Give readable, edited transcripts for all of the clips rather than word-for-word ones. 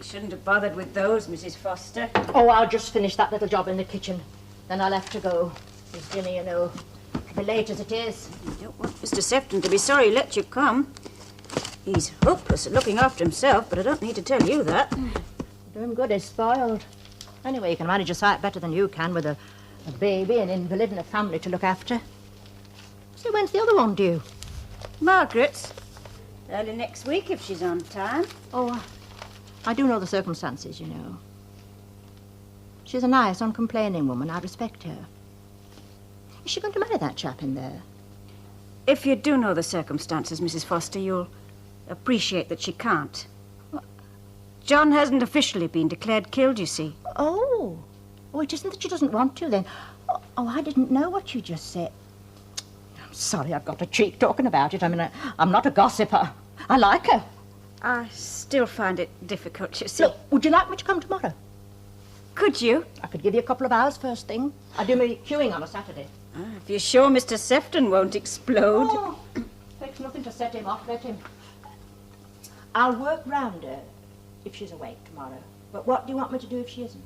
You shouldn't have bothered with those, Mrs. Foster. Oh, I'll just finish that little job in the kitchen. Then I'll have to go. There's dinner, you know. It'll be late as it is. You don't want Mr. Sefton to be sorry he let you come. He's hopeless at looking after himself, but I don't need to tell you that. Do him good, he's spoiled. Anyway, he can manage a sight better than you can with a baby, an invalid, and a family to look after. So when's the other one due? Margaret's. Early next week, if she's on time. Oh, I do know the circumstances, you know. She's a nice, uncomplaining woman. I respect her. Is she going to marry that chap in there? If you do know the circumstances, Mrs. Foster, you'll appreciate that she can't. What? John hasn't officially been declared killed, you see. Oh. Oh, it isn't that she doesn't want to, then. Oh, I didn't know what you just said. I'm sorry I've got a cheek talking about it. I mean, I'm not a gossiper. I like her. I still find it difficult, you see. Look, would you like me to come tomorrow? Could you? I could give you a couple of hours first thing. I do my queuing on a Saturday. If you're sure Mr. Sefton won't explode. Oh, takes nothing to set him off, let him. I'll work round her if she's awake tomorrow. But what do you want me to do if she isn't?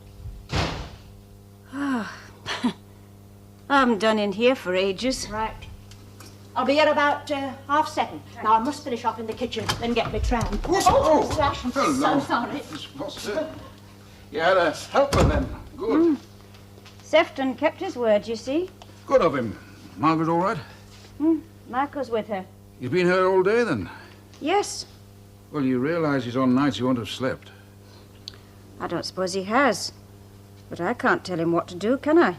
I haven't done in here for ages. Right. I'll be here about 7:30. Now, I must finish off in the kitchen, then get my tram. Oh, Mr. Ash, I'm hello. so sorry. Miss Foster. You had a helper then. Good. Sefton kept his word, you see. Good of him. Margaret all right? Michael's with her. He's been here all day then? Yes. Well, you realise he's on nights he won't have slept. I don't suppose he has. But I can't tell him what to do, can I?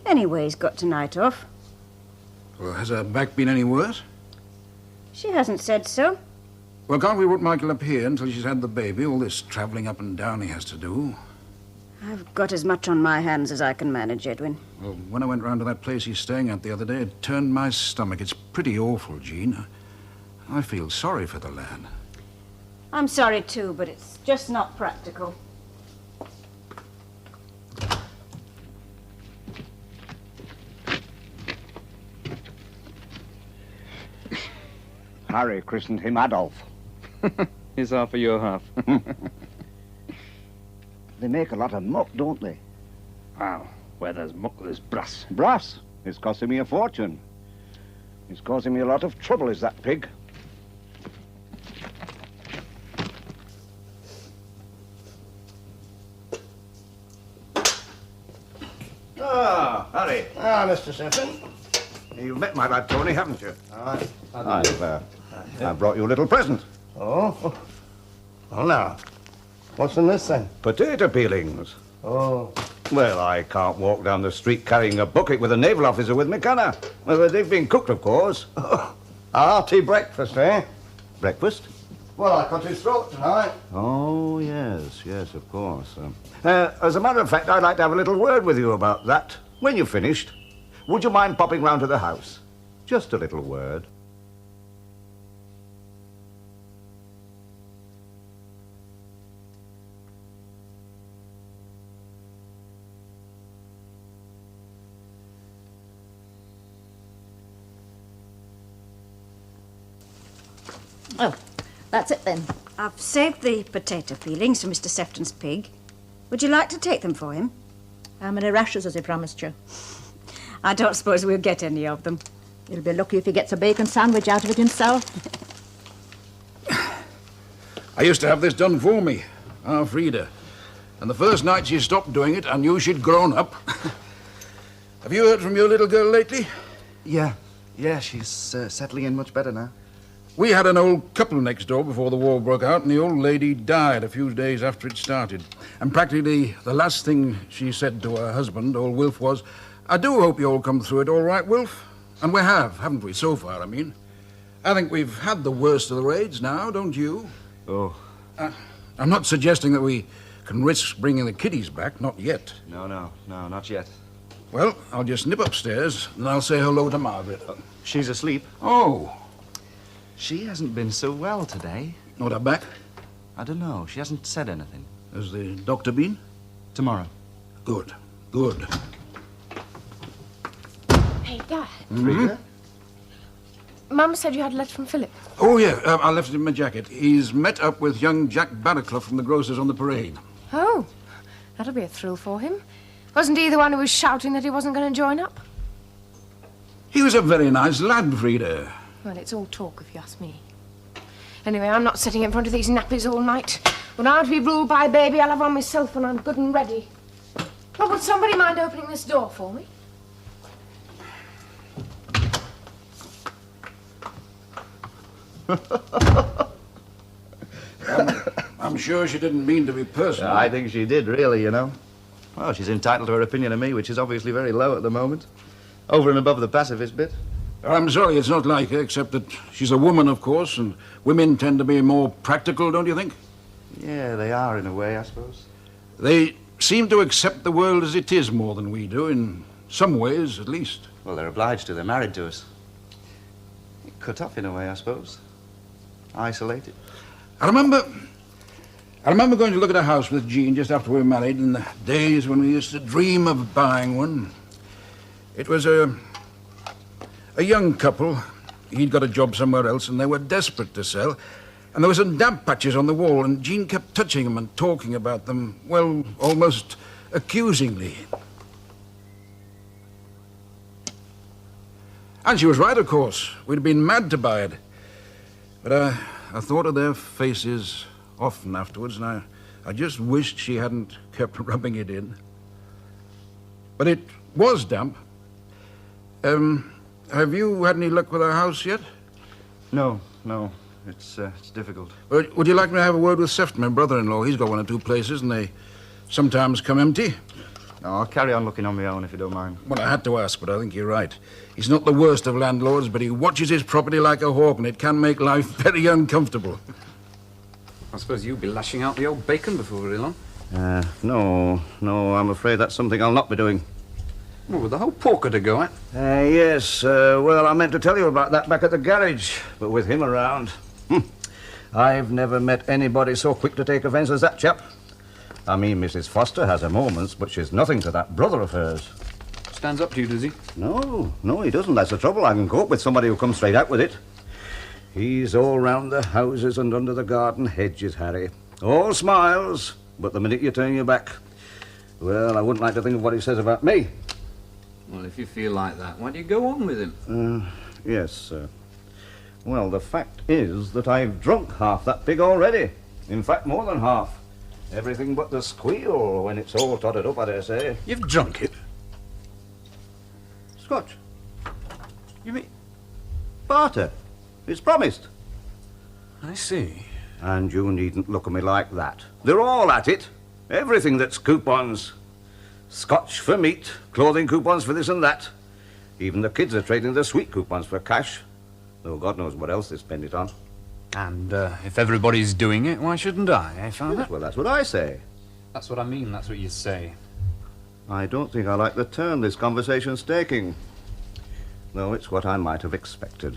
Anyway, he's got tonight off. Well, has her back been any worse? She hasn't said so. Well, can't we put Michael up here until she's had the baby? All this travelling up and down he has to do. I've got as much on my hands as I can manage, Edwin. Well, when I went round to that place he's staying at the other day, it turned my stomach. It's pretty awful, Jean. I feel sorry for the lad. I'm sorry, too, but it's just not practical. Harry christened him Adolf. His half or your half. They make a lot of muck, don't they? Wow, where there's muck, there's brass. Brass. It's costing me a fortune. It's causing me a lot of trouble, is that pig. Ah, Harry. Ah, Mr. Sefton. You've met my lad Tony, haven't you? I've brought you a little present. Oh. Well, now. What's in this thing? Potato peelings. Oh. Well, I can't walk down the street carrying a bucket with a naval officer with me, can I? Well, they've been cooked, of course. A hearty breakfast, eh? Breakfast? Well, I cut his throat tonight. Oh, yes, of course. As a matter of fact, I'd like to have a little word with you about that. When you've finished, would you mind popping round to the house? Just a little word. Oh, that's it then. I've saved the potato peelings for Mr. Sefton's pig. Would you like to take them for him? How many rashers has he promised you? I don't suppose we'll get any of them. He'll be lucky if he gets a bacon sandwich out of it himself. I used to have this done for me, our Frida. And the first night she stopped doing it, I knew she'd grown up. Have you heard from your little girl lately? Yeah, she's settling in much better now. We had an old couple next door before the war broke out, and the old lady died a few days after it started. And practically the last thing she said to her husband, old Wilf, was, "I do hope you'll come through it all right, Wilf." And we have, haven't we, so far, I mean. I think we've had the worst of the raids now, don't you? Oh. I'm not suggesting that we can risk bringing the kiddies back, not yet. No, not yet. Well, I'll just nip upstairs, and I'll say hello to Margaret. She's asleep. Oh. She hasn't been so well today. Not her back? I don't know. She hasn't said anything. Has the doctor been? Tomorrow. Good. Hey, Dad. Frida? Mum said you had a letter from Philip. Oh, yeah, I left it in my jacket. He's met up with young Jack Barraclough from the grocer's on the parade. Oh, that'll be a thrill for him. Wasn't he the one who was shouting that he wasn't going to join up? He was a very nice lad, Frida. Well, it's all talk, if you ask me. Anyway, I'm not sitting in front of these nappies all night. When I'm to be ruled by a baby, I'll have one myself when I'm good and ready. Well, would somebody mind opening this door for me? I'm sure she didn't mean to be personal. I think she did, really, you know. Well, she's entitled to her opinion of me, which is obviously very low at the moment. Over and above the pacifist bit. I'm sorry, it's not like her, except that she's a woman, of course, and women tend to be more practical, don't you think? Yeah, they are, in a way, I suppose. They seem to accept the world as it is more than we do, in some ways, at least. Well, they're obliged to. They're married to us. Cut off, in a way, I suppose. Isolated. I remember going to look at a house with Jean just after we were married in the days when we used to dream of buying one. It was a young couple. He'd got a job somewhere else, and they were desperate to sell. And there were some damp patches on the wall, and Jean kept touching them and talking about them, well, almost accusingly. And she was right, of course. We'd been mad to buy it. But I thought of their faces often afterwards, and I just wished she hadn't kept rubbing it in. But it was damp. Have you had any luck with our house yet? No. It's difficult. Would you like me to have a word with Seft, my brother-in-law? He's got one or two places, and they sometimes come empty. No, I'll carry on looking on my own, if you don't mind. Well, I had to ask, but I think you're right. He's not the worst of landlords, but he watches his property like a hawk, and it can make life very uncomfortable. I suppose you'll be lashing out the old bacon before very long. No, I'm afraid that's something I'll not be doing. Well, with the whole porker to go at. Yes, well, I meant to tell you about that back at the garage, but with him around. I've never met anybody so quick to take offence as that chap. I mean, Mrs. Foster has her moments, but she's nothing to that brother of hers. Stands up to you, does he? No, he doesn't. That's the trouble. I can cope with somebody who comes straight out with it. He's all round the houses and under the garden hedges, Harry. All smiles, but the minute you turn your back, well, I wouldn't like to think of what he says about me. Well, if you feel like that, why do you go on with him? Yes, sir. Well, the fact is that I've drunk half that pig already. In fact, more than half. Everything but the squeal when it's all totted up, I dare say. You've drunk it? Scotch. You mean? Barter. It's promised. I see. And you needn't look at me like that. They're all at it. Everything that's coupons. Scotch for meat, clothing coupons for this and that. Even the kids are trading their sweet coupons for cash. Though God knows what else they spend it on. And if everybody's doing it, why shouldn't I, eh, Father? Yes, well, that's what I say. That's what I mean, that's what you say. I don't think I like the turn this conversation's taking. Though it's what I might have expected.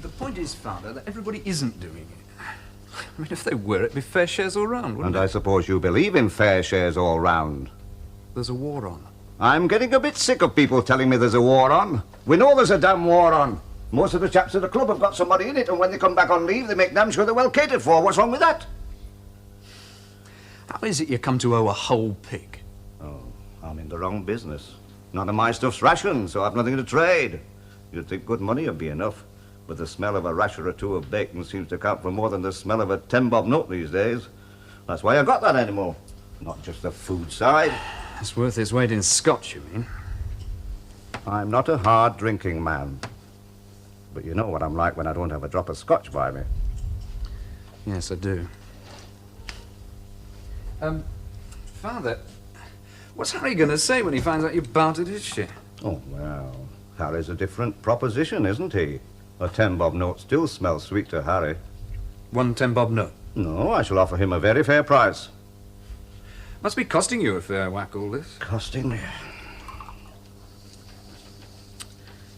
The point is, Father, that everybody isn't doing it. I mean, if they were, it'd be fair shares all round, wouldn't And it? I suppose you believe in fair shares all round. There's a war on. I'm getting a bit sick of people telling me there's a war on. We know there's a damn war on. Most of the chaps at the club have got somebody in it, and when they come back on leave, they make damn sure they're well catered for. What's wrong with that? How is it you come to owe a whole pig? Oh, I'm in the wrong business. None of my stuff's rationed, so I've nothing to trade. You'd think good money would be enough, but the smell of a rasher or two of bacon seems to count for more than the smell of a 10-bob note these days. That's why I got that animal, not just the food side. It's worth its weight in Scotch, you mean? I'm not a hard-drinking man. But you know what I'm like when I don't have a drop of Scotch by me. Yes, I do. Father, what's Harry going to say when he finds out you bartered his shit? Oh, well, Harry's a different proposition, isn't he? A 10-bob note still smells sweet to Harry. 1 10-bob note? No, I shall offer him a very fair price. Must be costing you a fair whack, all this. Costing me?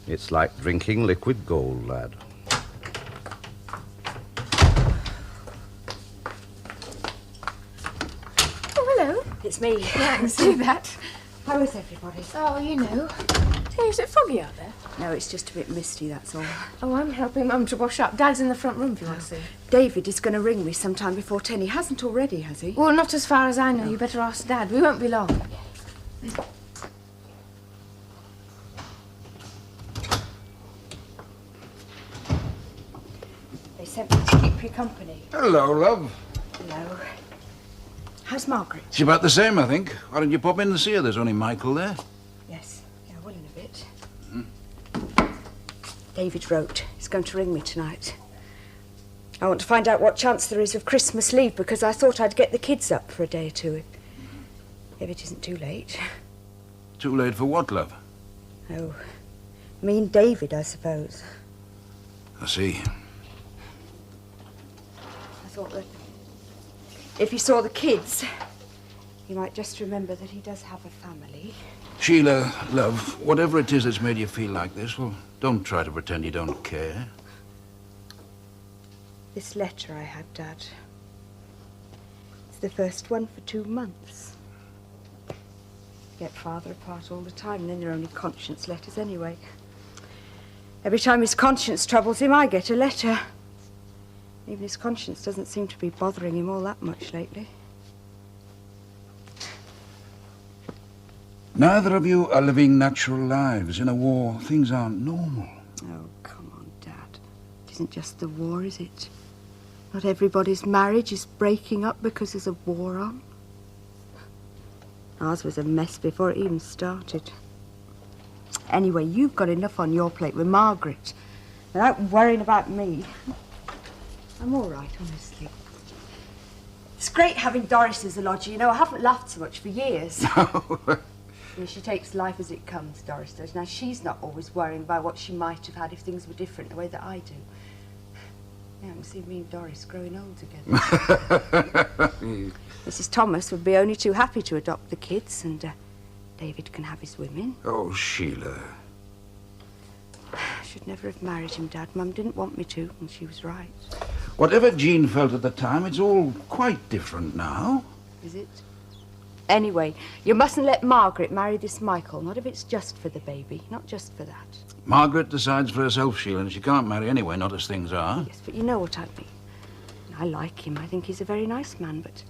It's like drinking liquid gold, lad. Oh, hello. It's me. Yeah, I can see that. How is everybody? Oh, you know. Hey, is it foggy out there? No, it's just a bit misty, that's all. Oh, I'm helping Mum to wash up. Dad's in the front room if you want to see. David is going to ring me sometime before 10. He hasn't already, has he? Well, not as far as I know. You better ask Dad. We won't be long. They sent me to keep you company. Hello, love. Hello. How's Margaret? She's about the same, I think. Why don't you pop in and see her? There's only Michael there. Yes. Yeah, well, in a bit. David wrote. He's going to ring me tonight. I want to find out what chance there is of Christmas leave because I thought I'd get the kids up for a day or two. If it isn't too late. Too late for what, love? Oh, me and David, I suppose. I see. I thought that if he saw the kids, he might just remember that he does have a family. Sheila, love, whatever it is that's made you feel like this, well, don't try to pretend you don't care. This letter I had, Dad. It's the first one for 2 months. Get father apart all the time, and then they're only conscience letters anyway. Every time his conscience troubles him, I get a letter. Even his conscience doesn't seem to be bothering him all that much lately. Neither of you are living natural lives. In a war, things aren't normal. Oh, come on, Dad. It isn't just the war, is it? Not everybody's marriage is breaking up because there's a war on. Ours was a mess before it even started. Anyway, you've got enough on your plate with Margaret. Without worrying about me. I'm all right, honestly. It's great having Doris as a lodger. You know, I haven't laughed so much for years. I mean, she takes life as it comes, Doris does. Now, she's not always worrying about what she might have had if things were different the way that I do. Yeah, I can see me and Doris growing old together. Mrs. Thomas would be only too happy to adopt the kids, and David can have his women. Oh, Sheila. I should never have married him, Dad. Mum didn't want me to, and she was right. Whatever Jean felt at the time, it's all quite different now. Is it? Anyway, you mustn't let Margaret marry this Michael, not if it's just for the baby, not just for that. Margaret decides for herself, Sheila, and she can't marry anyway, not as things are. Yes, but you know what I mean. I like him. I think he's a very nice man, but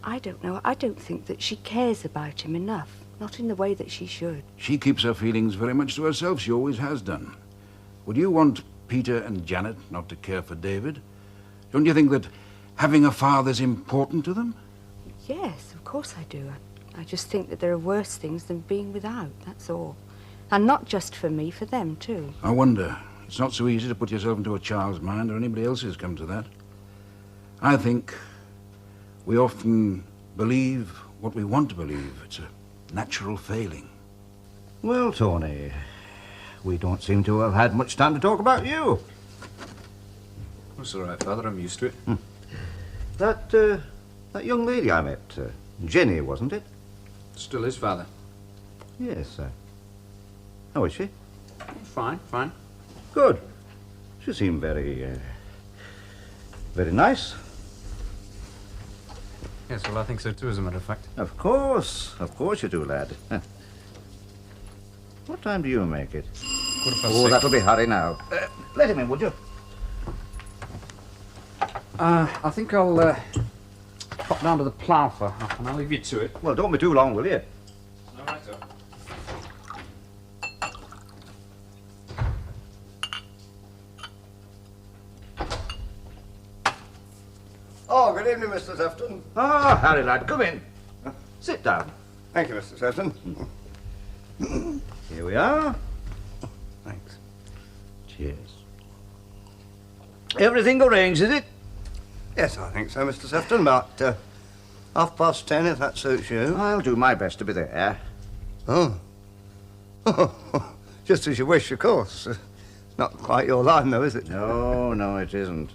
I don't know. I don't think that she cares about him enough. Not in the way that she should. She keeps her feelings very much to herself. She always has done. Would you want Peter and Janet not to care for David? Don't you think that having a father's important to them? Yes, of course I do. I just think that there are worse things than being without, that's all. And not just for me, for them too. I wonder. It's not so easy to put yourself into a child's mind or anybody else's come to that. I think we often believe what we want to believe. It's a natural failing. Well, Tony, we don't seem to have had much time to talk about you. That's all right, Father. I'm used to it. That young lady I met, Jenny, wasn't it? Still is, Father. Yes, how is she? Fine, fine. Good. She seemed very nice. Yes, well, I think so too, as a matter of fact. Of course you do, lad. What time do you make it? 6:15. That'll be Harry now. Let him in, would you? I think I'll pop down to the plough for half and I'll leave you to it. Well, don't be too long, will you? All right, sir. Oh, good evening, Mr. Sefton. Ah, Harry, lad, come in. Sit down. Thank you, Mr. Sefton. Here we are. Thanks. Cheers. Everything arranged, is it? Yes, I think so, Mr. Sefton. About 10:30, if that suits you. I'll do my best to be there. Oh. Just as you wish, of course. It's not quite your line, though, is it? No, it isn't.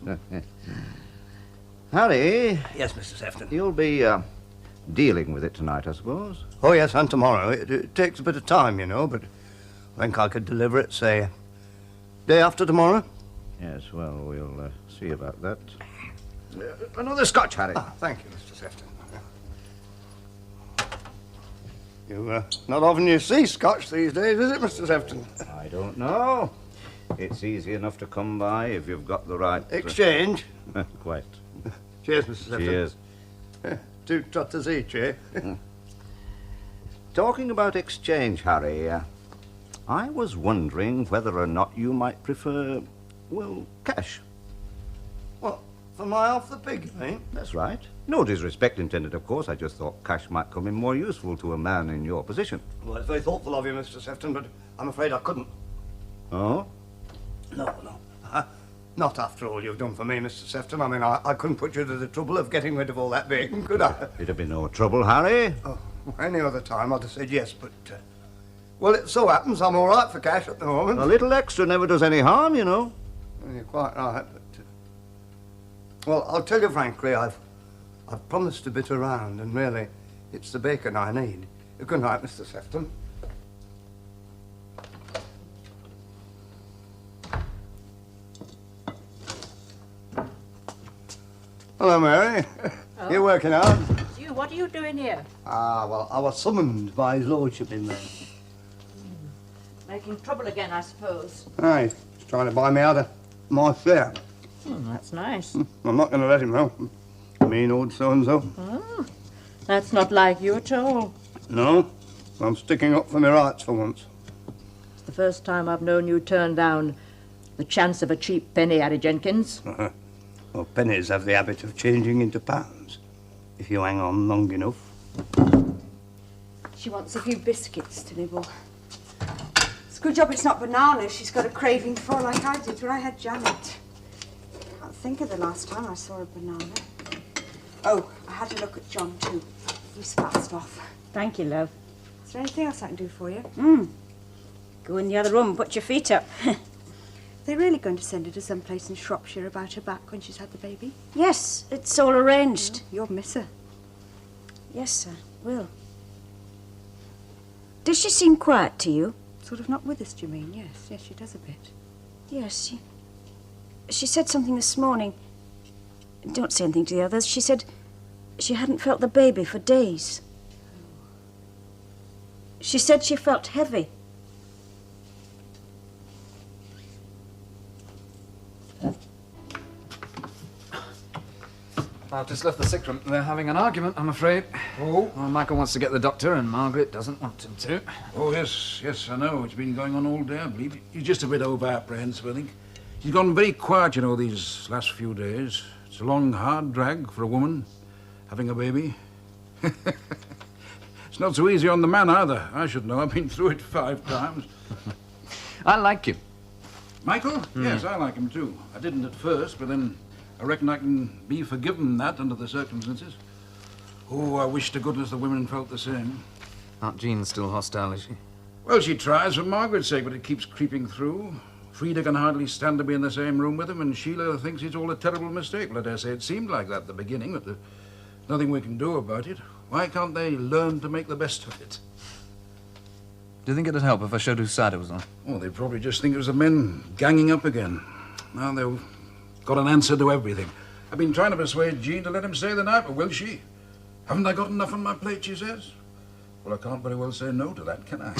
Harry. Yes, Mr. Sefton. You'll be dealing with it tonight, I suppose. Oh, yes, and tomorrow. It takes a bit of time, you know, but I think I could deliver it, say, day after tomorrow. Yes, well, we'll see about that. Another scotch, Harry. Ah, thank you, Mr. Sefton. You're not often you see Scotch these days, is it, Mr. Sefton? I don't know. It's easy enough to come by if you've got the right... Exchange? Quite. Cheers, Mr. Sefton. Cheers. 2 trotters each, eh? Talking about exchange, Harry, I was wondering whether or not you might prefer, well, cash. What, for my half the pig, eh? That's right. No disrespect intended, of course. I just thought cash might come in more useful to a man in your position. Well, it's very thoughtful of you, Mr. Sefton, but I'm afraid I couldn't. Oh? No. Not after all you've done for me, Mr. Sefton. I mean, I couldn't put you to the trouble of getting rid of all that bacon, could I? It'd be no trouble, Harry. Oh, any other time I'd have said yes, but... well, it so happens I'm all right for cash at the moment. A little extra never does any harm, you know. Well, you're quite right, but... well, I'll tell you frankly, I've promised to bit around, and really, it's the bacon I need. Good night, Mr. Sefton. Hello, Mary. Oh. You working hard? You, what are you doing here? Well, I was summoned by his lordship in there. Making trouble again, I suppose. Aye, he's trying to buy me out of my share. That's nice. I'm not going to let him, though. Mean old so-and-so. Oh, that's not like you at all. No, I'm sticking up for my rights for once. It's the first time I've known you turn down the chance of a cheap penny, Harry Jenkins. Well, pennies have the habit of changing into pounds if you hang on long enough. She wants a few biscuits to nibble. It's a good job it's not bananas she's got a craving for like I did when I had Janet. I can't think of the last time I saw a banana. Oh, I had a look at John too. He's fast off. Thank you, love. Is there anything else I can do for you? Go in the other room and put your feet up. They're really going to send her to some place in Shropshire about her back when she's had the baby? Yes, it's all arranged. You'll miss her. Yes, sir, will. Does she seem quiet to you? Sort of not with us, do you mean? Yes, she does a bit. Yes, she said something this morning. Don't say anything to the others. She said she hadn't felt the baby for days. She said she felt heavy. I've just left the sick room. They're having an argument, I'm afraid. Oh? Well, Michael wants to get the doctor, and Margaret doesn't want him to. Oh, yes, I know. It's been going on all day, I believe. He's just a bit over-apprehensive, I think. He's gone very quiet, you know, these last few days. It's a long, hard drag for a woman, having a baby. It's not so easy on the man, either. I should know. I've been through it 5 times. I like him. Michael? Yes, I like him, too. I didn't at first, but then I reckon I can be forgiven that under the circumstances. Oh, I wish to goodness the women felt the same. Aunt Jean's still hostile, is she? Well, she tries for Margaret's sake, but it keeps creeping through. Frida can hardly stand to be in the same room with him, and Sheila thinks it's all a terrible mistake. Well, I dare say it seemed like that at the beginning, but there's nothing we can do about it. Why can't they learn to make the best of it? Do you think it'd help if I showed whose side it was on? Oh, they probably just think it was the men ganging up again. Now they've got an answer to everything. I've been trying to persuade Jean to let him stay the night, but will she? Haven't I got enough on my plate, she says? Well, I can't very well say no to that, can I?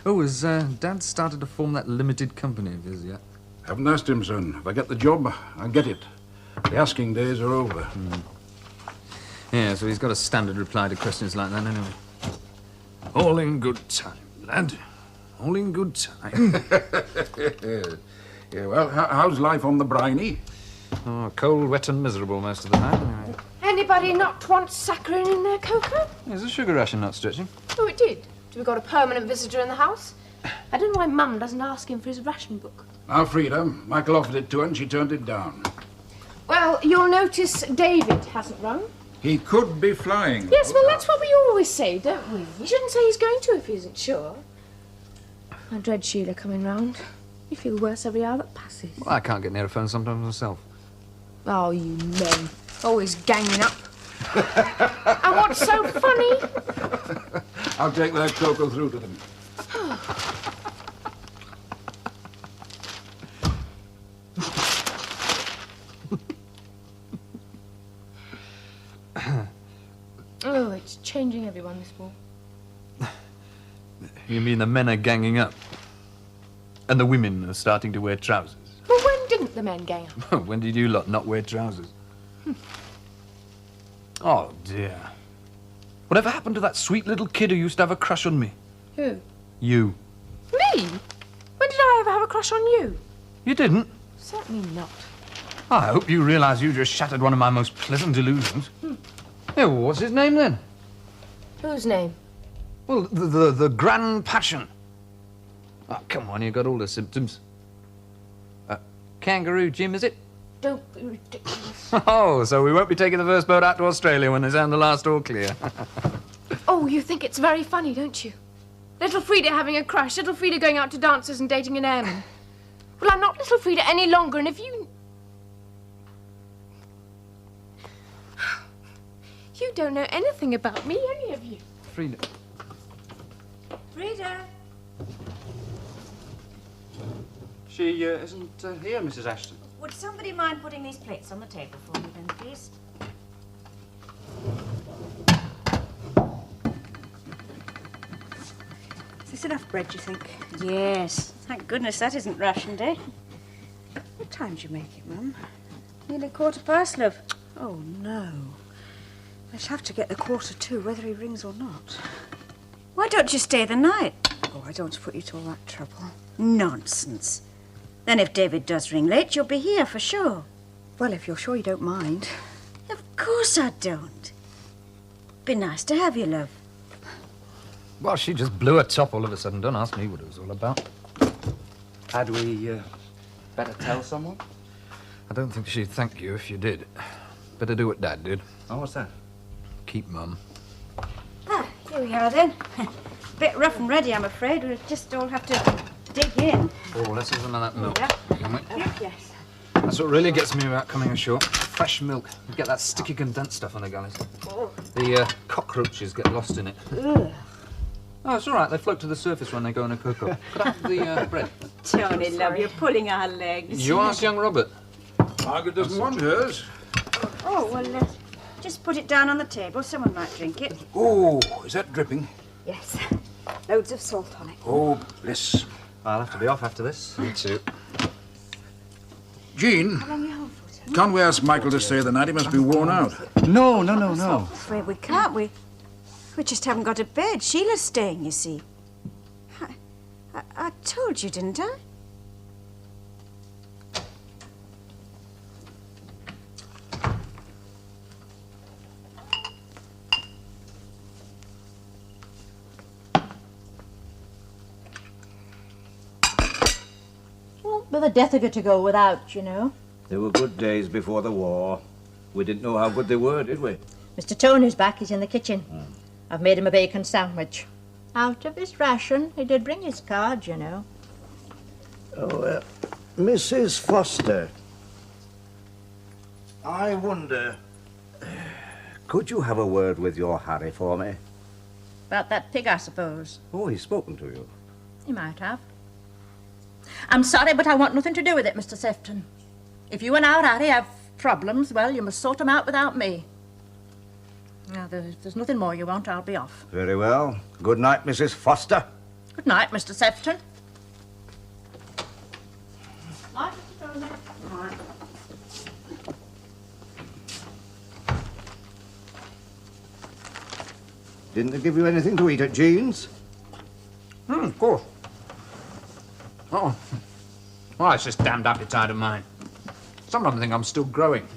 Oh, has Dad started to form that limited company of his yet? Haven't asked him, son. If I get the job, I'll get it. The asking days are over. Yeah, so he's got a standard reply to questions like that anyway. All in good time, lad. All in good time. Yeah, well, how's life on the briny? Oh, cold, wet and miserable most of the time. Anyway. Anybody not want saccharin in their cocoa? Is the sugar ration not stretching? Oh, it did. So we've got a permanent visitor in the house. I don't know why Mum doesn't ask him for his ration book. Frida, Michael offered it to her and she turned it down. Well, you'll notice David hasn't rung. He could be flying. Yes, well, that's what we always say, don't we? You shouldn't say he's going to if he isn't sure. I dread Sheila coming round. You feel worse every hour that passes. Well, I can't get near a phone sometimes myself. Oh, you men. Always ganging up. And what's so funny? I'll take that cocoa through to them. Oh, it's changing everyone, this war. You mean the men are ganging up? And the women are starting to wear trousers? Well, when didn't the men gang up? When did you lot not wear trousers? Oh, dear. Whatever happened to that sweet little kid who used to have a crush on me? Who? You. Me? When did I ever have a crush on you? You didn't? Certainly not. I hope you realise you just shattered one of my most pleasant illusions. Yeah, well, what's his name, then? Whose name? Well, the Grand Passion. Oh, come on, you got all the symptoms. Kangaroo Jim, is it? Don't be ridiculous. Oh, so we won't be taking the first boat out to Australia when they sound the last all clear. Oh, you think it's very funny, don't you? Little Frida having a crush, little Frida going out to dances and dating an airman. Well, I'm not little Frida any longer, and if you... You don't know anything about me, any of you. Frida. Frida! She isn't here, Mrs. Ashton. Would somebody mind putting these plates on the table for me then, please? Is this enough bread, do you think? Yes. Thank goodness that isn't rationed, eh? What time do you make it, Mum? Nearly 1:15, love. Oh, no. I shall have to get the 1:45, whether he rings or not. Why don't you stay the night? Oh, I don't want to put you to all that trouble. Nonsense. Then if David does ring late, you'll be here for sure. Well, if you're sure you don't mind. Of course I don't. Be nice to have you, love. Well, she just blew her top all of a sudden. Don't ask me what it was all about. Had we better tell someone? I don't think she'd thank you if you did. Better do what Dad did. Oh, what's that? Keep Mum. Ah, here we are then. Bit rough and ready, I'm afraid. We'll just all have to dig in. Oh, let's have some of that milk. Can we? Yes. That's what really gets me about coming ashore. Fresh milk. You get that sticky condensed stuff on the gullies. The cockroaches get lost in it. Ugh. Oh, it's all right. They float to the surface when they go in a cocoa. Could I have the bread? Tony, love, you're pulling our legs. You ask young Robert. Margaret doesn't want hers. Oh, well, just put it down on the table. Someone might drink it. Oh, is that dripping? Yes. Loads of salt on it. Oh, bliss. I'll have to be off after this. Me too. Jean, How long are you home for, Tony? can't we ask Michael to stay the night? He must be worn out. No. I'm afraid we can't. We just haven't got a bed. Sheila's staying, you see. I told you, didn't I? Well, with a death of it to go without, you know. There were good days before the war. We didn't know how good they were, did we? Mr. Tony's back. He's in the kitchen. I've made him a bacon sandwich. Out of his ration. He did bring his card, you know. Oh, Mrs. Foster. I wonder, could you have a word with your Harry for me? About that pig, I suppose. Oh, he's spoken to you. He might have. I'm sorry, but I want nothing to do with it, Mr. Sefton. If you and our Harry have problems, well, you must sort them out without me. Now, there's nothing more you want, I'll be off. Very well. Good night, Mrs. Foster. Good night, Mr. Sefton. Night, Mr. Tony. Night. Didn't they give you anything to eat at Jean's? Of course. Oh. Well, it's this damned appetite of mine. Some of them think I'm still growing.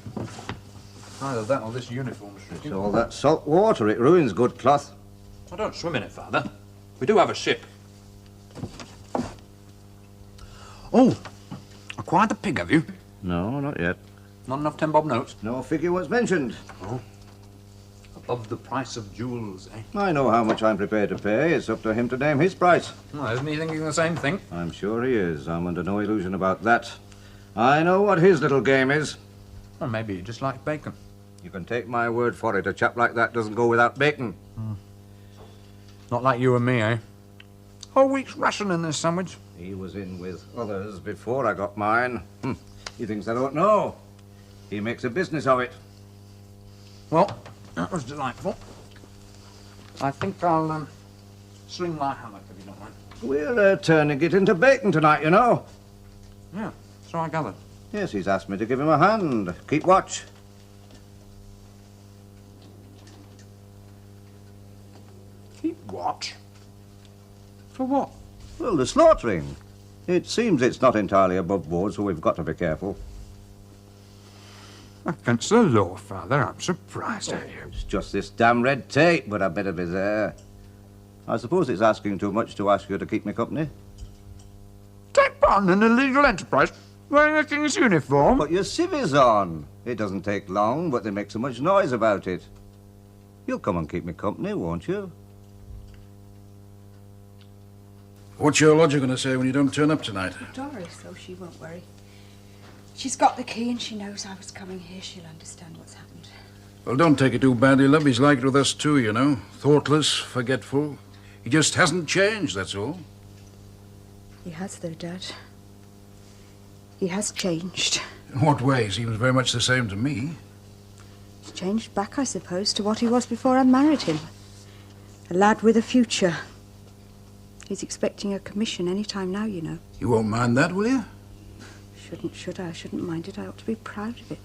Either that or this uniform's It's shrinking. all that salt water. It ruins good cloth. I don't swim in it, Father. We do have a ship. Oh, acquired the pig, have you? No, not yet. Not enough 10 bob notes? No figure was mentioned. Oh. Above the price of jewels, eh? I know how much I'm prepared to pay. It's up to him to name his price. Well, isn't he thinking the same thing? I'm sure he is. I'm under no illusion about that. I know what his little game is. Well, maybe he just likes bacon. You can take my word for it. A chap like that doesn't go without bacon. Not like you and me, eh? Whole week's ration in this sandwich. He was in with others before I got mine. He thinks I don't know. He makes a business of it. Well, that was delightful. I think I'll swing my hammock if you don't mind. We're turning it into bacon tonight, you know. Yeah, so I gathered. Yes, he's asked me to give him a hand. Keep watch. Keep watch? For what? Well, the slaughtering. It seems it's not entirely above board, so we've got to be careful. Against the law, Father, I'm surprised at you. It's just this damn red tape, but I better be there. I suppose it's asking too much to ask you to keep me company. Take part in an illegal enterprise wearing a king's uniform? Put your civvies on. It doesn't take long, but they make so much noise about it. You'll come and keep me company, won't you? What's your lodger going to say when you don't turn up tonight? Doris, oh, she won't worry. She's got the key and she knows I was coming here. She'll understand what's happened. Well, don't take it too badly, love. He's like it with us too, you know. Thoughtless, forgetful. He just hasn't changed, that's all. He has, though, Dad. He has changed. In what way? He seems very much the same to me. He's changed back, I suppose, to what he was before I married him. A lad with a future. He's expecting a commission any time now, you know. You won't mind that, will you? Should I? I shouldn't mind it. I ought to be proud of it.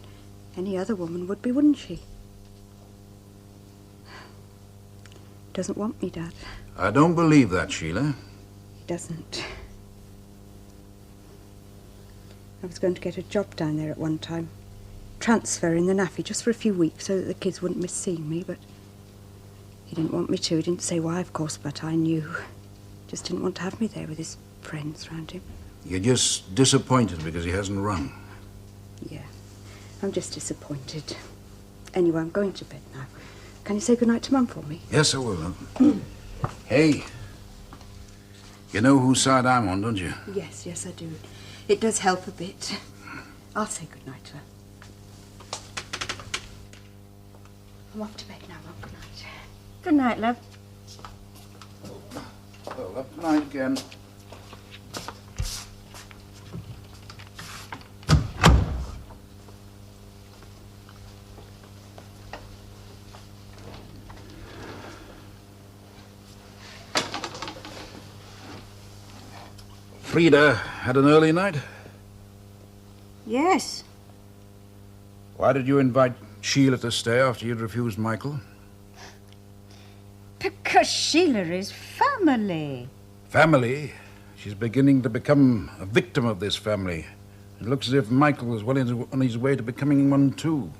Any other woman would be, wouldn't she? He doesn't want me, Dad. I don't believe that, Sheila. He doesn't. I was going to get a job down there at one time. Transfer in the NAFI just for a few weeks so that the kids wouldn't miss seeing me, but he didn't want me to. He didn't say why, of course, but I knew. Just didn't want to have me there with his friends round him. You're just disappointed because he hasn't rung. Yeah, I'm just disappointed. Anyway, I'm going to bed now. Can you say goodnight to Mum for me? Yes, I will. Hey, you know whose side I'm on, don't you? Yes, I do. It does help a bit. I'll say goodnight to her. I'm off to bed now, Mum. Good night. Good night, love. Well, up tonight again. Frida had an early night? Yes. Why did you invite Sheila to stay after you'd refused Michael? Because Sheila is family. Family? She's beginning to become a victim of this family. It looks as if Michael was well on his way to becoming one too.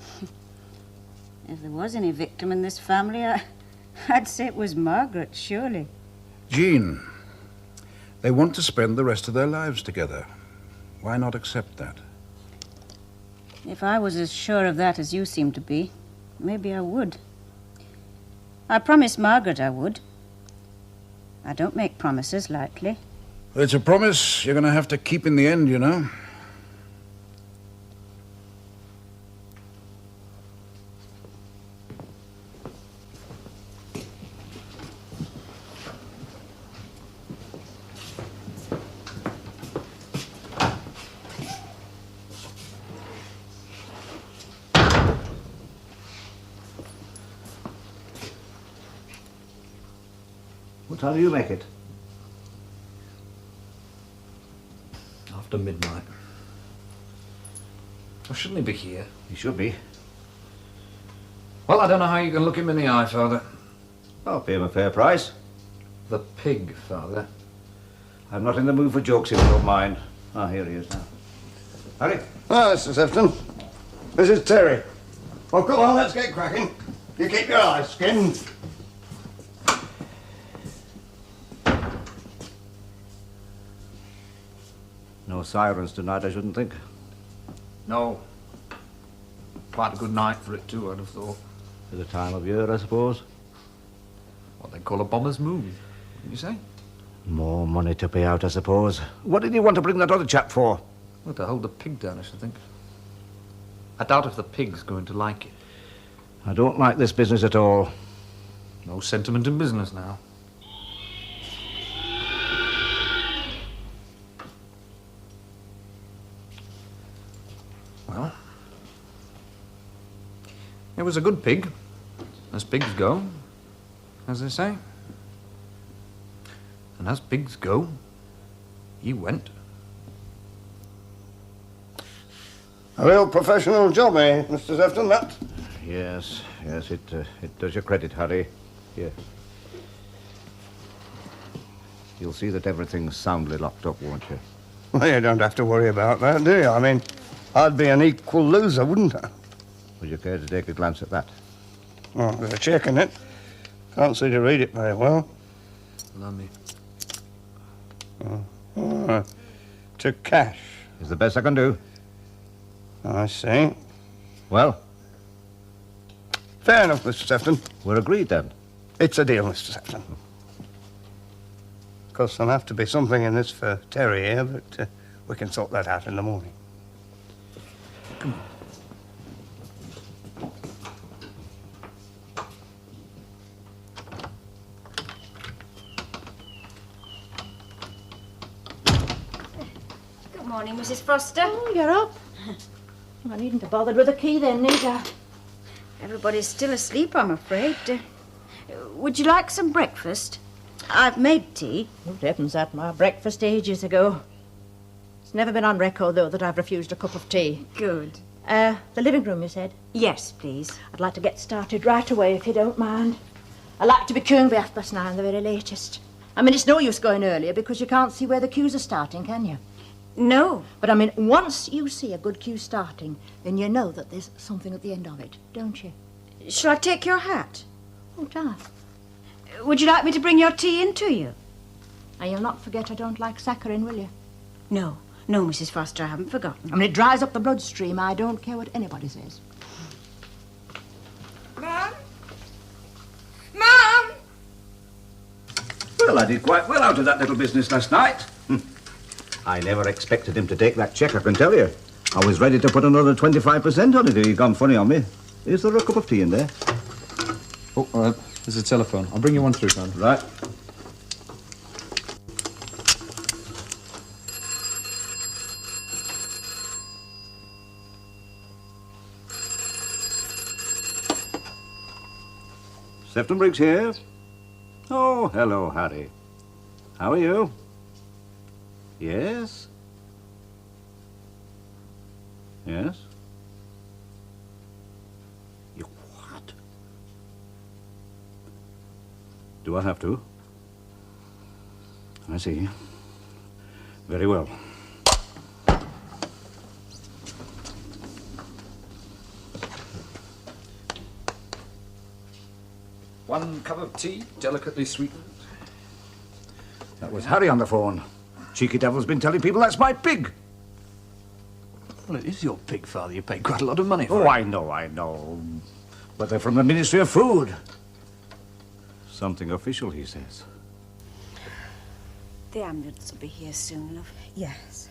If there was any victim in this family, I'd say it was Margaret, surely. Jean, they want to spend the rest of their lives together. Why not accept that? If I was as sure of that as you seem to be, maybe I would. I promised Margaret I would. I don't make promises lightly. It's a promise you're going to have to keep in the end, you know. What time do you make it? After midnight. Oh, shouldn't he be here? He should be. Well, I don't know how you can look him in the eye, Father. I'll pay him a fair price. The pig, Father. I'm not in the mood for jokes, if you don't mind. Ah, here he is now. Harry? Ah, Mr. Sefton. This is Terry. Well, come on, let's get cracking. You keep your eyes skinned. No sirens tonight, I shouldn't think. No. Quite a good night for it, too, I'd have thought. For the time of year, I suppose. What they call a bomber's moon, wouldn't you say? More money to pay out, I suppose. What did you want to bring that other chap for? Well, to hold the pig down, I should think. I doubt if the pig's going to like it. I don't like this business at all. No sentiment in business now. Well, it was a good pig, as pigs go. as they say. And as pigs go, he went. A real professional job, eh, Mr. Sefton, that? Yes, it does you credit, Harry. Here. You'll see that everything's soundly locked up, won't you? Well, you don't have to worry about that, do you? I mean, I'd be an equal loser, wouldn't I? Would you care to take a glance at that? Oh, there's a check in it. Can't see to read it very well. Allow me. To cash. Is the best I can do. I see. Well? Fair enough, Mr. Sefton. We're agreed, then. It's a deal, Mr. Sefton. Of course, there'll have to be something in this for Terry here, but we can sort that out in the morning. Come on. Good morning, Mrs. Foster. Oh, you're up. I needn't have bothered with the key then, need I? Everybody's still asleep, I'm afraid. Would you like some breakfast? I've made tea. Good heavens, had my breakfast ages ago. It's never been on record, though, that I've refused a cup of tea. Good. The living room, you said? Yes, please. I'd like to get started right away, if you don't mind. I like to be queuing by 9:30, the very latest. I mean, it's no use going earlier because you can't see where the queues are starting, can you? No. But, I mean, once you see a good queue starting, then you know that there's something at the end of it, don't you? Shall I take your hat? Oh, darn. Would you like me to bring your tea in to you? And you'll not forget I don't like saccharin, will you? No, Mrs. Foster, I haven't forgotten. I mean, it dries up the bloodstream. I don't care what anybody says. Mum? Mum! Well, I did quite well out of that little business last night. I never expected him to take that cheque, I can tell you. I was ready to put another 25% on it. He'd gone funny on me. Is there a cup of tea in there? Oh, there's a telephone. I'll bring you one through, Father. Right. Sefton Briggs here. Oh, hello, Harry. How are you? Yes? Yes? You what? Do I have to? I see. Very well. One cup of tea, delicately sweetened. That was Harry on the phone. Cheeky devil's been telling people that's my pig. Well, it is your pig, Father. You paid quite a lot of money for Oh, it. I know. But they're from the Ministry of Food. Something official, he says. The ambulance will be here soon, love. Yes.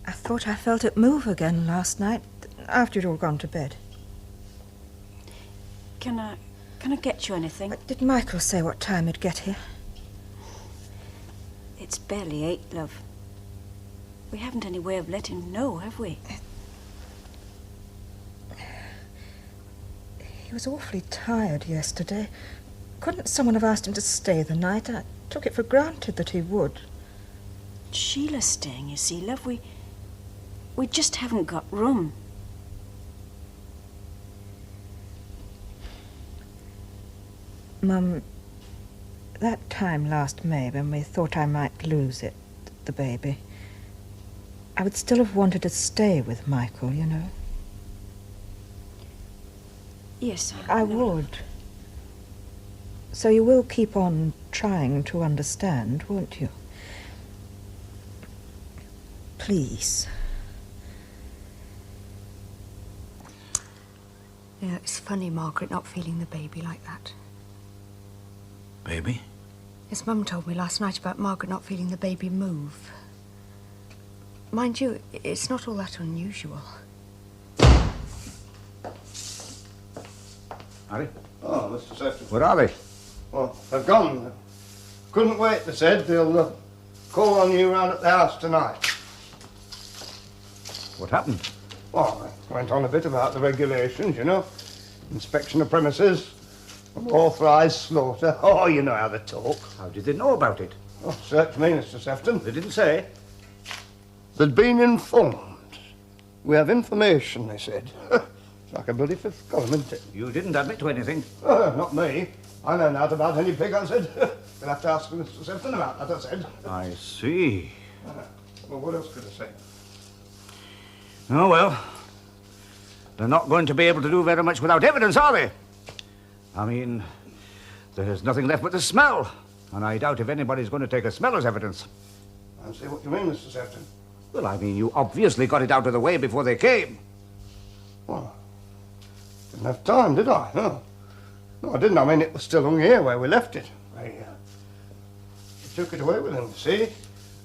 I thought I felt it move again last night, after you'd all gone to bed. Can I get you anything? Did Michael say what time he'd get here? It's barely 8, love. We haven't any way of letting him know, have we? He was awfully tired yesterday. Couldn't someone have asked him to stay the night? I took it for granted that he would. Sheila's staying, you see, love. We just haven't got room. Mum, that time last May when we thought I might lose it, the baby, I would still have wanted to stay with Michael, you know. Yes, I would. So you will keep on trying to understand, won't you? Please. Yeah, it's funny, Margaret, not feeling the baby like that. Baby? Yes, Mum told me last night about Margaret not feeling the baby move. Mind you, it's not all that unusual. Harry? Oh, Mr. Sefton. Where are they? Well, they've gone. Couldn't wait, they said. They'll call on you round at the house tonight. What happened? Well, they went on a bit about the regulations, you know. Inspection of premises, Authorised slaughter. Oh, you know how they talk. How did they know about it? Oh, search me, Mr. Sefton. They didn't say. They'd been informed. We have information, they said. It's like a bloody fifth column, isn't it? You didn't admit to anything. Not me. I know nothing about any pig, I said. You'll have to ask Mr. Sefton about that, I said. I see. Well, what else could I say? Oh, well. They're not going to be able to do very much without evidence, are they? I mean, there's nothing left but the smell. And I doubt if anybody's going to take a smell as evidence. I see what you mean, Mr. Sefton. Well, I mean, you obviously got it out of the way before they came. Well, didn't have time, did I? No, I didn't. I mean, it was still hung here where we left it. They took it away with them, you see.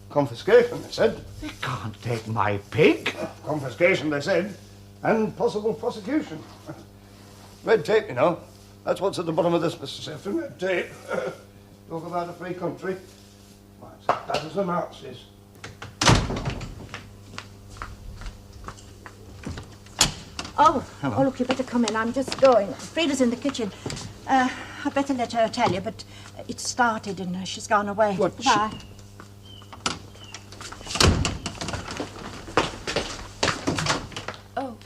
Confiscation, they said. They can't take my pig. Confiscation, they said. And possible prosecution. Red tape, you know. That's what's at the bottom of this, Mr. Sefton. Red tape. Talk about a free country. Why, it's as bad as the Nazis. Oh, look, you better come in. I'm just going. Frida's in the kitchen. I'd better let her tell you, but it started and she's gone away. What? Goodbye. Oh,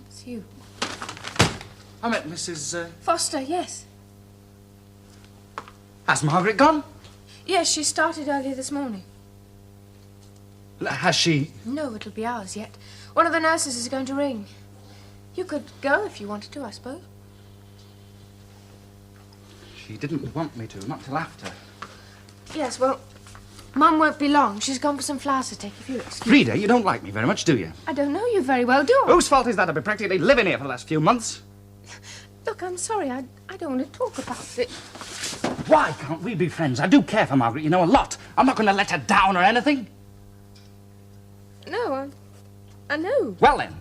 it's you. I met Mrs. Foster, yes. Has Margaret gone? Yes, she started earlier this morning. Has she? No, it'll be ours yet. One of the nurses is going to ring. You could go if you wanted to, I suppose. She didn't want me to, not till after. Yes, well, Mum won't be long. She's gone for some flowers to take, if you'll excuse me. Frida, you don't like me very much, do you? I don't know you very well, do I? Whose fault is that? I've been practically living here for the last few months. Look, I'm sorry. I don't want to talk about it. Why can't we be friends? I do care for Margaret, you know, a lot. I'm not going to let her down or anything. No, I know. Well, then.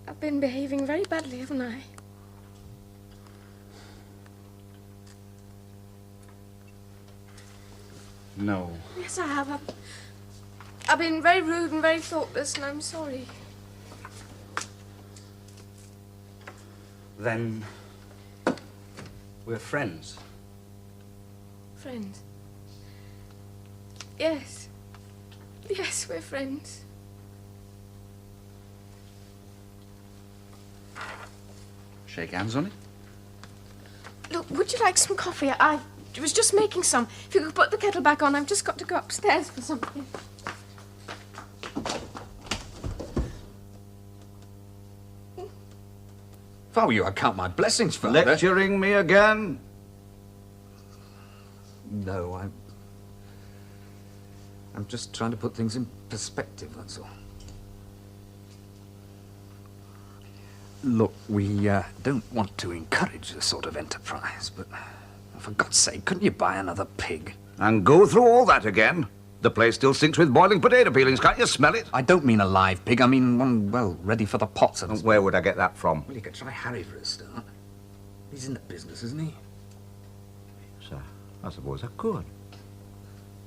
I've been behaving very badly, haven't I? No. Yes, I have. I've been very rude and very thoughtless, and I'm sorry. Then we're friends. Friends? Yes. Yes, we're friends. Shake hands on it. Look, would you like some coffee? I was just making some. If you could put the kettle back on, I've just got to go upstairs for something. If I were you, I'd count my blessings, Father. Lecturing me again? No, I'm just trying to put things in perspective, that's all. Look, we don't want to encourage this sort of enterprise, but for God's sake, couldn't you buy another pig? And go through all that again? The place still stinks with boiling potato peelings. Can't you smell it? I don't mean a live pig. I mean one, well, ready for the pots. And where would I get that from? Well, you could try Harry for a start. He's in the business, isn't he? Sir, I suppose I could.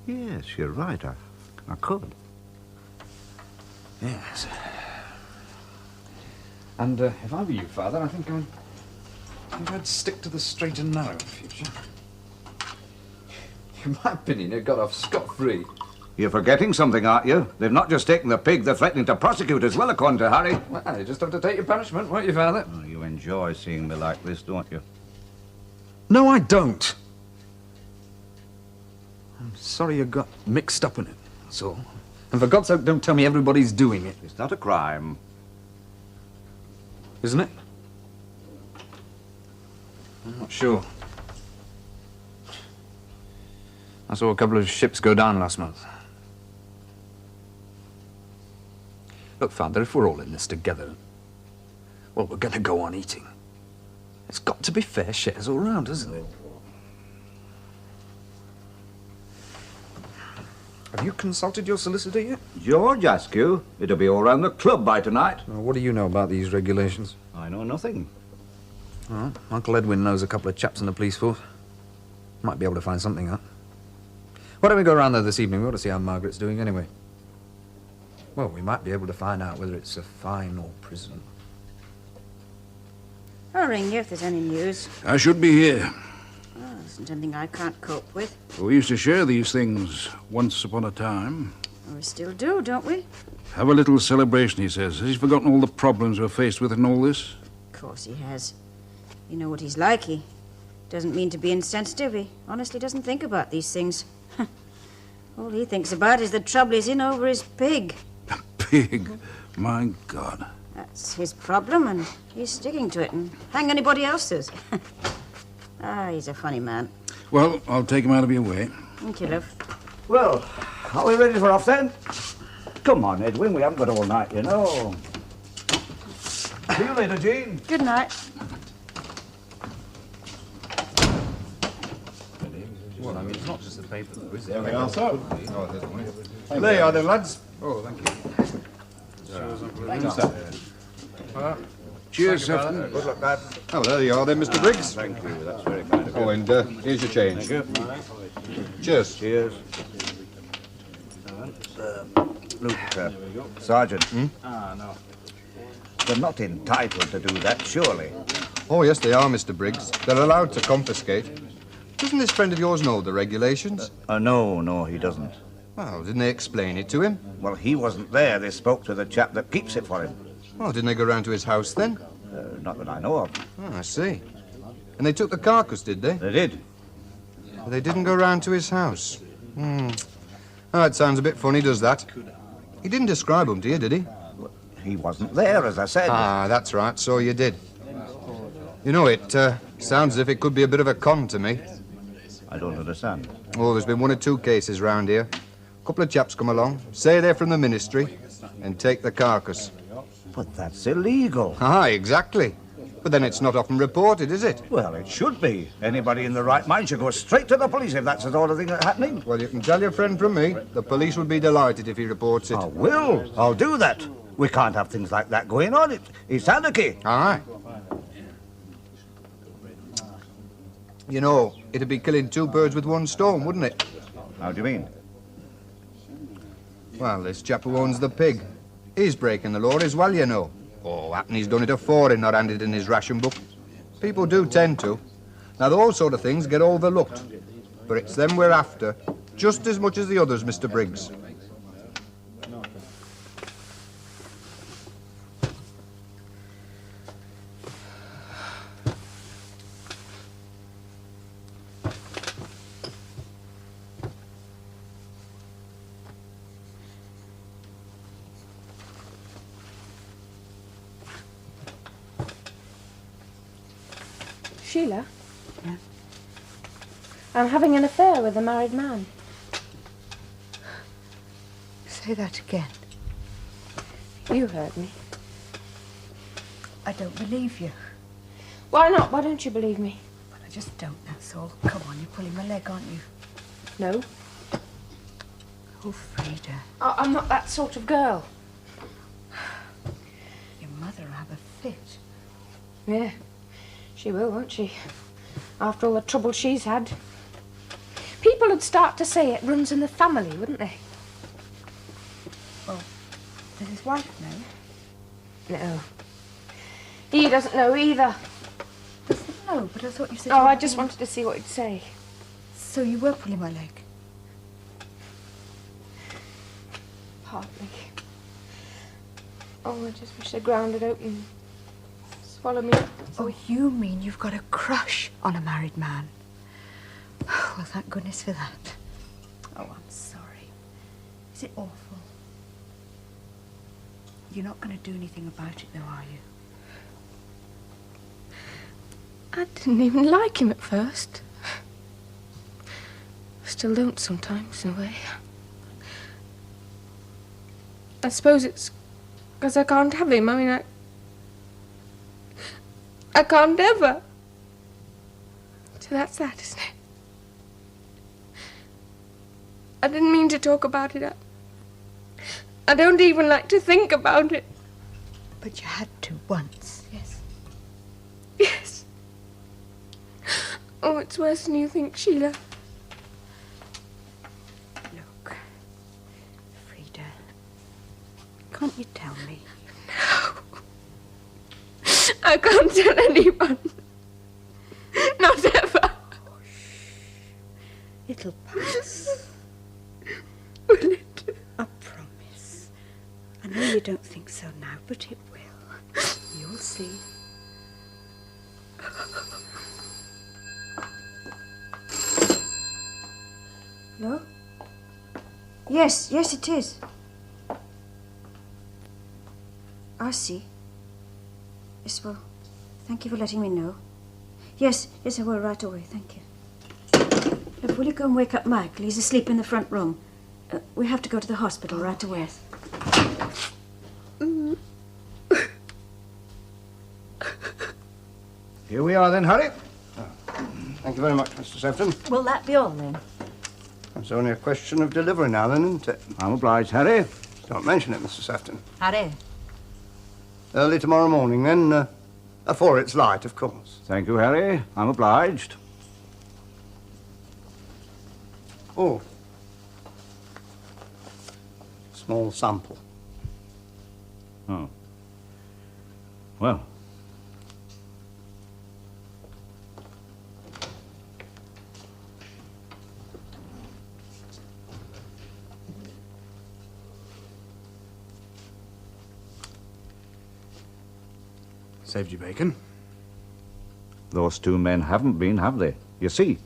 Yes, you're right. I could. Yes. And if I were you, Father, I think I'd stick to the straight and narrow in the future. In my opinion, you got off scot-free. You're forgetting something, aren't you? They've not just taken the pig, they're threatening to prosecute as well, according to Harry. Well, you just have to take your punishment, won't you, Father? Oh, you enjoy seeing me like this, don't you? No, I don't. I'm sorry you got mixed up in it, that's all. And for God's sake, don't tell me everybody's doing it. It's not a crime. Isn't it? I'm not sure. I saw a couple of ships go down last month. Look, Father, if we're all in this together, well, we're going to go on eating. It's got to be fair shares all round, hasn't it? Have you consulted your solicitor yet? George asked you. It'll be all round the club by tonight. Well, what do you know about these regulations? I know nothing. All right. Uncle Edwin knows a couple of chaps in the police force. Might be able to find something out. Why don't we go round there this evening? We ought to see how Margaret's doing anyway. Well, we might be able to find out whether it's a fine or prison. I'll ring you if there's any news. I should be here. Oh, isn't anything I can't cope with. We used to share these things once upon a time. We still do, don't we? Have a little celebration, he says. Has he forgotten all the problems we're faced with in all this? Of course he has. You know what he's like. He doesn't mean to be insensitive. He honestly doesn't think about these things. All he thinks about is the trouble he's in over his pig. Pig? My God. That's his problem, and he's sticking to it, and hang anybody else's. He's a funny man. Well, I'll take him out of your way. Thank you, love. Well, are we ready for off then? Come on, Edwin, we haven't got all night, you know. See you later, Jean. Good night. Well, I mean, it's not just the paper, though, is it? There we are, sir. There you are then, lads. Oh, thank you. Thank you, sir. Cheers, Sefton. Good luck, lad. Oh, there you are then, Mr. Briggs. Thank you, that's very kind of you. Oh, and here's your change. Thank you. Cheers. Cheers. Look, Sergeant. They're not entitled to do that, surely. Oh, yes, they are, Mr. Briggs. They're allowed to confiscate. Doesn't this friend of yours know the regulations? No, he doesn't. Well, didn't they explain it to him? Well, he wasn't there. They spoke to the chap that keeps it for him. Well, didn't they go round to his house then? Not that I know of. Oh, I see. And they took the carcass, did they? They did. But they didn't go round to his house. Oh, it sounds a bit funny, does that? He didn't describe them to you, did he? He wasn't there, as I said. Ah, that's right, so you did. You know, it sounds as if it could be a bit of a con to me. I don't understand. Oh, there's been 1 or 2 cases round here. A couple of chaps come along, say they're from the ministry, and take the carcass. But that's illegal. Ah, exactly. But then it's not often reported, is it? Well, it should be. Anybody in the right mind should go straight to the police if that's the sort of thing that's happening. Well, you can tell your friend from me, the police would be delighted if he reports it. I will. I'll do that. We can't have things like that going on. It's anarchy. Aye. You know, it'd be killing 2 birds with 1 stone, wouldn't it? How do you mean? Well, this chap who owns the pig, he's breaking the law as well, you know. Oh, happen he's done it afore and not handed in his ration book. People do tend to. Now, those sort of things get overlooked. But it's them we're after, just as much as the others, Mr. Briggs. Sheila? Yeah? I'm having an affair with a married man. Say that again. You heard me. I don't believe you. Why not? Why don't you believe me? But I just don't, that's all. Come on, you're pulling my leg, aren't you? No. Oh, Frida. I'm not that sort of girl. Your mother will have a fit. Yeah. She will, won't she? After all the trouble she's had. People would start to say it runs in the family, wouldn't they? Well, does his wife know? No. He doesn't know either. Doesn't know, but I thought you said... Oh, I just wanted to see what he'd say. So you were pulling my leg? Partly. Oh, I just wish the ground had opened. Swallow me up. Oh, you mean you've got a crush on a married man? Well, thank goodness for that. Oh, I'm sorry. Is it awful? You're not going to do anything about it, though, are you? I didn't even like him at first. Still don't sometimes, in a way. I suppose it's because I can't have him. I mean, I can't ever. So that's that, isn't it? I didn't mean to talk about it. I don't even like to think about it. But you had to once, yes? Yes. Oh, it's worse than you think, Sheila. Look, Frida, can't you tell me? No. I can't tell anyone. Not ever. It'll pass. Will it? I promise. I know you don't think so now, but it will. You'll see. No? Yes, it is. I see. Yes, well, thank you for letting me know. Yes, I will right away, thank you. Look, will you go and wake up Michael? He's asleep in the front room. We have to go to the hospital right away. Here we are then, Harry. Thank you very much, Mr. Sefton. Will that be all then? It's only a question of delivery now then, isn't it? I'm obliged, Harry. Don't mention it, Mr. Sefton. Harry. Early tomorrow morning then, afore it's light, of course. Thank you, Harry. I'm obliged. Oh. Small sample. Oh. Well. Saved you bacon. Those two men haven't been, have they? You see.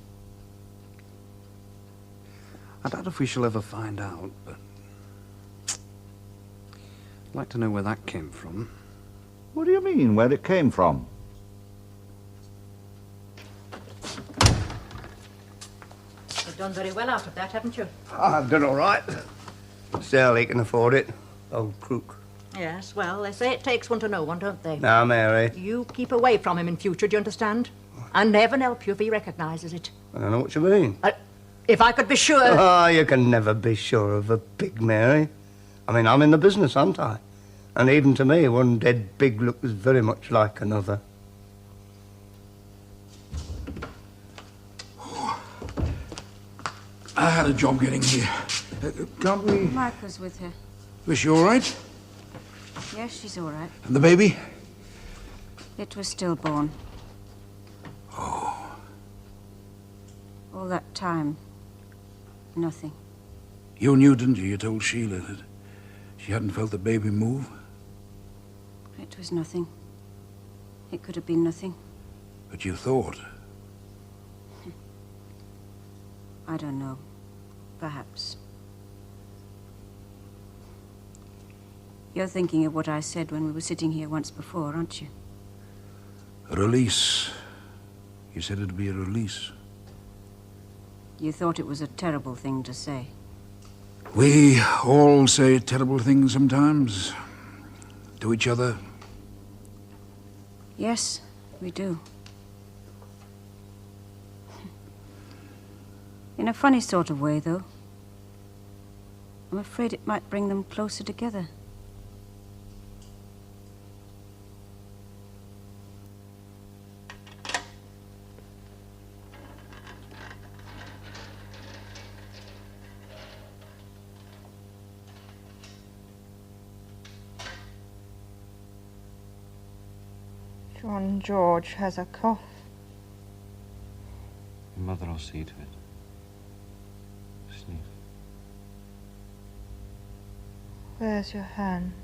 I doubt if we shall ever find out, but I'd like to know where that came from. What do you mean, where it came from? You've done very well out of that, haven't you? I've done all right. Still, he can afford it. Old crook. Yes, well, they say it takes one to know one, don't they? Now, Mary. You keep away from him in future, do you understand? And never help you if he recognises it. I don't know what you mean. If I could be sure... Oh, you can never be sure of a pig, Mary. I mean, I'm in the business, aren't I? And even to me, one dead pig looks very much like another. I had a job getting here. Can't we... Michael's with her. Was she all right? Yes, she's all right. And the baby? It was stillborn. Oh. All that time, nothing. You knew, didn't you? You told Sheila that she hadn't felt the baby move. It was nothing. It could have been nothing. But you thought. I don't know. Perhaps. You're thinking of what I said when we were sitting here once before, aren't you? A release. You said it'd be a release. You thought it was a terrible thing to say. We all say terrible things sometimes. To each other. Yes, we do. In a funny sort of way, though. I'm afraid it might bring them closer together. John George has a cough. Your mother will see to it. Sneeze. Where's your hand?